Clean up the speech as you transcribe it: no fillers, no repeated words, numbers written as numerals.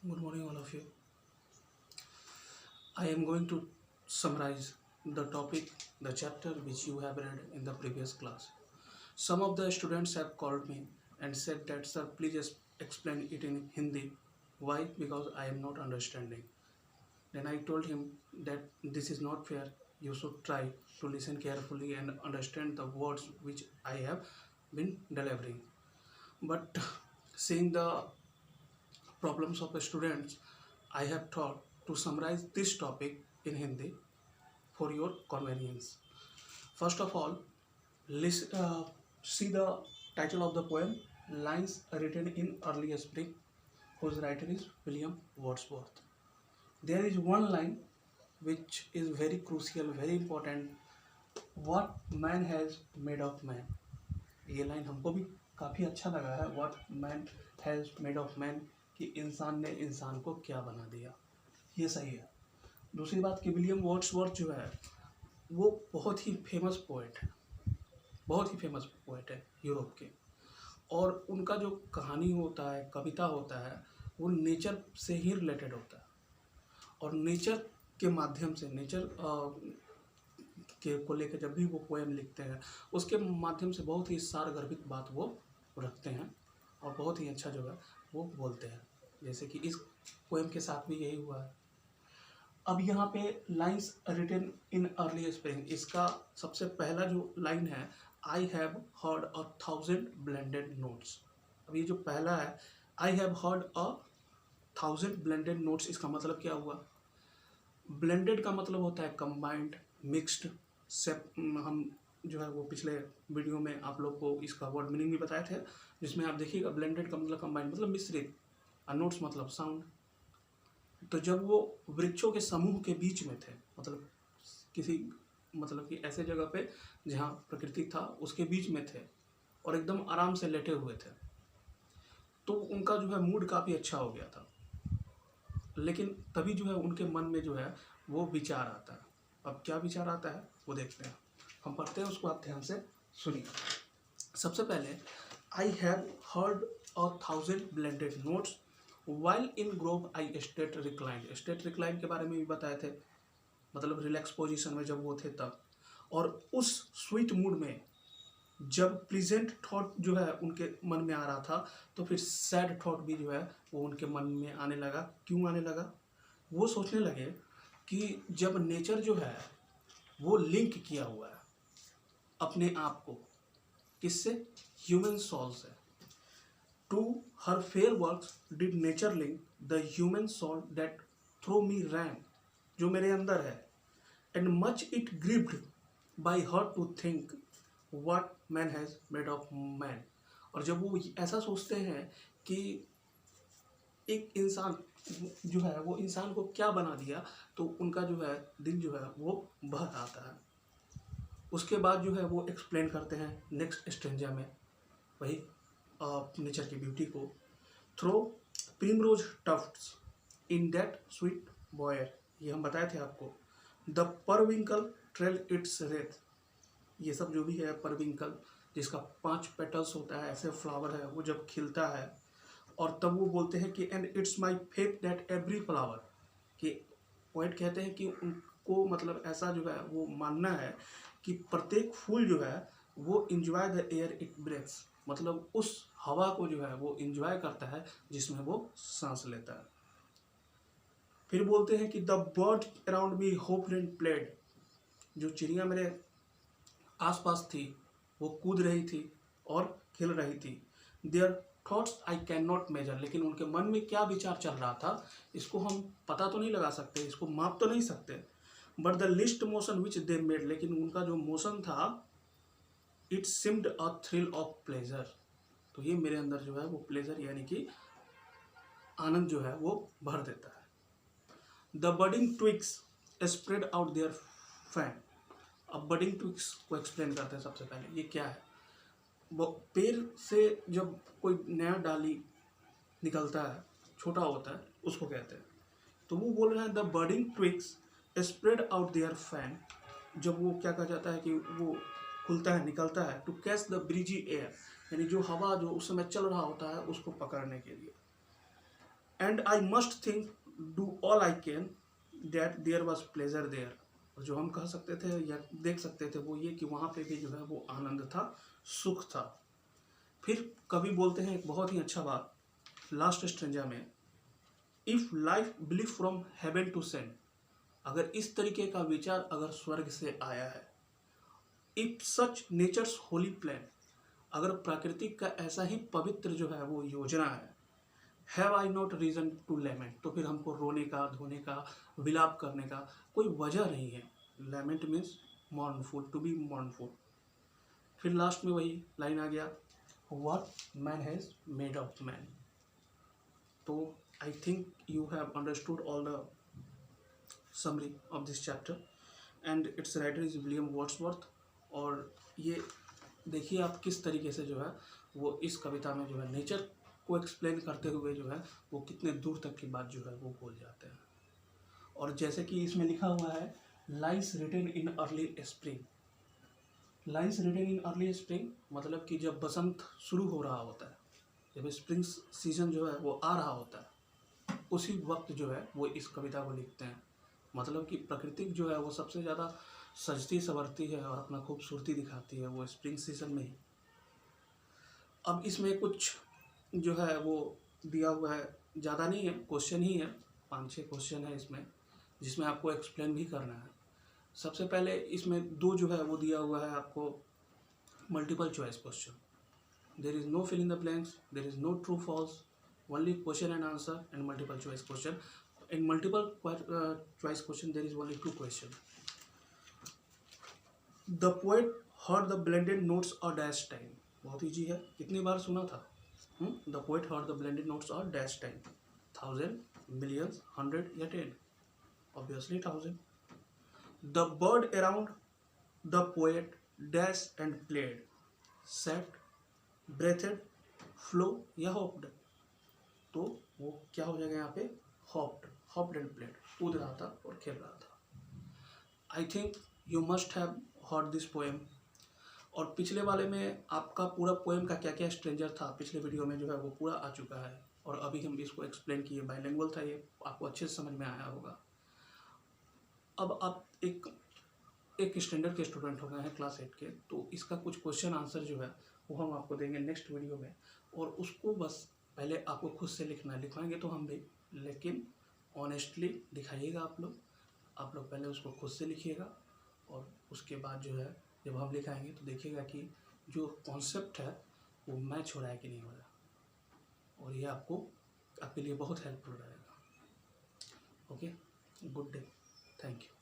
Good morning, all of you. I am going to summarize the topic, the chapter which you have read in the previous class. Some of the students have called me and said that, sir, please explain it in Hindi. Why? Because I am not understanding. Then I told him that this is not fair. You should try to listen carefully and understand the words which I have been delivering. But seeing the problems of the students, I have thought to summarize this topic in Hindi for your convenience. First of all, see the title of the poem, Lines Written in Early Spring, whose writer is William Wordsworth. There is one line which is very crucial, very important. What man has made of man. ये line हमको भी काफ़ी अच्छा लगा है. What man has made of man, कि इंसान ने इंसान को क्या बना दिया. ये सही है. दूसरी बात कि विलियम वर्ड्सवर्थ जो है वो बहुत ही फेमस पोएट है, बहुत ही फेमस पोएट है यूरोप के. और उनका जो कहानी होता है, कविता होता है, वो नेचर से ही रिलेटेड होता है. और नेचर के माध्यम से, नेचर के को लेकर जब भी वो पोएम लिखते हैं, उसके माध्यम से बहुत ही सारगर्भित बात वो रखते हैं और बहुत ही अच्छा जो है वो बोलते हैं. जैसे कि इस पोएम के साथ भी यही हुआ है. अब यहाँ पे lines written in early spring, इसका सबसे पहला जो लाइन है, I have heard 1,000 blended notes. अब ये जो पहला है, I have heard 1,000 blended notes, इसका मतलब क्या हुआ? ब्लेंडेड का मतलब होता है कंबाइंड, मिक्स्ड. हम जो है वो पिछले वीडियो में आप लोग को इसका वर्ड मीनिंग भी बताए थे, जिसमें आप देखिएगा ब्लेंडेड का मतलब कंबाइंड मतलब मिश्रित, और नोट्स मतलब साउंड. तो जब वो वृक्षों के समूह के बीच में थे, मतलब किसी मतलब कि ऐसे जगह पे जहाँ प्रकृति था उसके बीच में थे और एकदम आराम से लेटे हुए थे, तो उनका जो है मूड काफ़ी अच्छा हो गया था. लेकिन तभी जो है उनके मन में जो है वो विचार आता है. अब क्या विचार आता है वो देखते हैं, हम पढ़ते हैं उसको, आप ध्यान से सुनिए. सबसे पहले, आई have heard 1,000 blended notes while in Grove I state reclined. State reclined के बारे में भी बताए थे, मतलब रिलैक्स पोजीशन में जब वो थे तब. और उस स्वीट मूड में जब प्लीजेंट थॉट जो है उनके मन में आ रहा था, तो फिर सैड थॉट भी जो है वो उनके मन में आने लगा. क्यों आने लगा? वो सोचने लगे कि जब नेचर जो है वो लिंक किया हुआ है अपने आप को, किससे? ह्यूमन सोल से. To her fair works did nature link the human soul that through me ran, जो मेरे अंदर है. And much it grieved by her to think what man has made of man. और जब वो ऐसा सोचते हैं कि एक इंसान जो है वो इंसान को क्या बना दिया, तो उनका जो है दिल जो है वो बह आता है. उसके बाद जो है वो एक्सप्लेन करते हैं नेक्स्ट स्टेंजा में वही नेचर की ब्यूटी को. Through primrose tufts in that sweet bower, ये हम बताए थे आपको. The periwinkle trail its wreath, ये सब जो भी है परविंकल, जिसका 5 पेटल्स होता है, ऐसे फ्लावर है, वो जब खिलता है और तब वो बोलते हैं कि and it's my faith that every flower, कि पोएट कहते हैं कि उनको मतलब ऐसा जो है वो मानना है कि प्रत्येक फूल जो है वो enjoy the air it breaths, मतलब उस हवा को जो है वो इंजॉय करता है जिसमें वो सांस लेता है. फिर बोलते हैं कि the bird around me hoped and played, जो चिड़िया मेरे आसपास थी वो कूद रही थी और खेल रही थी. Their thoughts I can not measure, लेकिन उनके मन में क्या विचार चल रहा था इसको हम पता तो नहीं लगा सकते, इसको माप तो नहीं सकते. But the list motion which they made, लेकिन उनका जो मोशन था, it seemed a thrill of pleasure, तो ये मेरे अंदर जो है वो प्लेजर यानी कि आनंद जो है वो भर देता है. The budding twigs spread out their fan. अब बडिंग ट्विग्स को एक्सप्लेन करते हैं. सबसे पहले ये क्या है? पेड़ से जब कोई नया डाली निकलता है, छोटा होता है, उसको कहते हैं. तो वो बोल रहे हैं the budding twigs spread out their fan, जब वो क्या कहा जाता है कि वो खुलता है, निकलता है, to catch the breezy air, यानी जो हवा जो उस समय चल रहा होता है उसको पकड़ने के लिए. And I must think do all I can that there was pleasure there. और जो हम कह सकते थे या देख सकते थे वो ये कि वहाँ पे भी जो है वो आनंद था, सुख था। फिर कवि बोलते हैं एक बहुत ही अच्छा बात लास्ट स्ट्रेंजा में, if life belief from heaven to send, अगर इस तरीके का विचार अगर स्वर्ग से आया है, if such nature's holy plan, अगर प्राकृतिक का ऐसा ही पवित्र जो है वो योजना have I not reason to lament, तो फिर हमको रोने का, धोने का, विलाप करने का कोई वजह नहीं है। Lament means mournful, to be mournful. फिर लास्ट में वही लाइन आ गया, what man has made of man. तो I think you have understood all the summary of this chapter and its writer is William Wordsworth. और ये देखिए आप किस तरीके से जो है वो इस कविता में जो है नेचर को एक्सप्लेन करते हुए जो है वो कितने दूर तक की बात जो है वो बोल जाते हैं। और जैसे कि इसमें लिखा हुआ है lines written in early spring, lines written in early spring मतलब कि जब बसंत शुरू हो रहा होता है, जब स्प्रिंग सीजन जो है वो आ रहा होता है, उसी वक्त जो है वो इस कविता को लिखते हैं। मतलब कि प्रकृति जो है वो सबसे ज़्यादा सजती संवरती है और अपना खूबसूरती दिखाती है वो स्प्रिंग सीजन में ही। अब इसमें कुछ जो है वो दिया हुआ है, ज़्यादा नहीं है, क्वेश्चन ही है, 5-6 क्वेश्चन है इसमें जिसमें आपको एक्सप्लेन भी करना है। सबसे पहले इसमें 2 जो है वो दिया हुआ है आपको multiple choice question, there is no fill in the blanks, there is no true false, only question and answer and multiple choice question. In multiple choice question there is only 2 question. The poet heard the blended notes और dash time, बहुत easy है, कितनी बार सुना था? The poet heard the blended notes और dash time, 1000, millions, 100 या 10? Obviously 1000। The bird around the poet dash and played, set, breathed, flow या हॉप्ड, तो वो क्या हो जाएगा यहाँ पे? हॉप्ड, हॉप्ड एंड प्लेड, कूद रहा था और खेल रहा था। आई think you must have heard this poem. और पिछले वाले में आपका पूरा पोएम का क्या क्या स्ट्रेंजर था पिछले वीडियो में जो है वो पूरा आ चुका है, और अभी हम इसको एक्सप्लेन किए, बाइलिंगुअल था ये, आपको अच्छे से समझ में आया होगा। अब आप एक स्टैंडर्ड के स्टूडेंट हो गए हैं क्लास 8 के, तो इसका कुछ क्वेश्चन आंसर जो है वो हम आपको देंगे नेक्स्ट वीडियो में, और उसको बस पहले आपको खुद से लिखना है, लिखवाएंगे तो हम भी, लेकिन ऑनेस्टली दिखाइएगा आप लोग पहले उसको खुद से लिखिएगा, और उसके बाद जो है जब हम लिखाएंगे तो देखिएगा कि जो कॉन्सेप्ट है वो मैच हो रहा है कि नहीं हो रहा, और ये आपके लिए बहुत हेल्पफुल रहेगा। Okay, good day, thank you.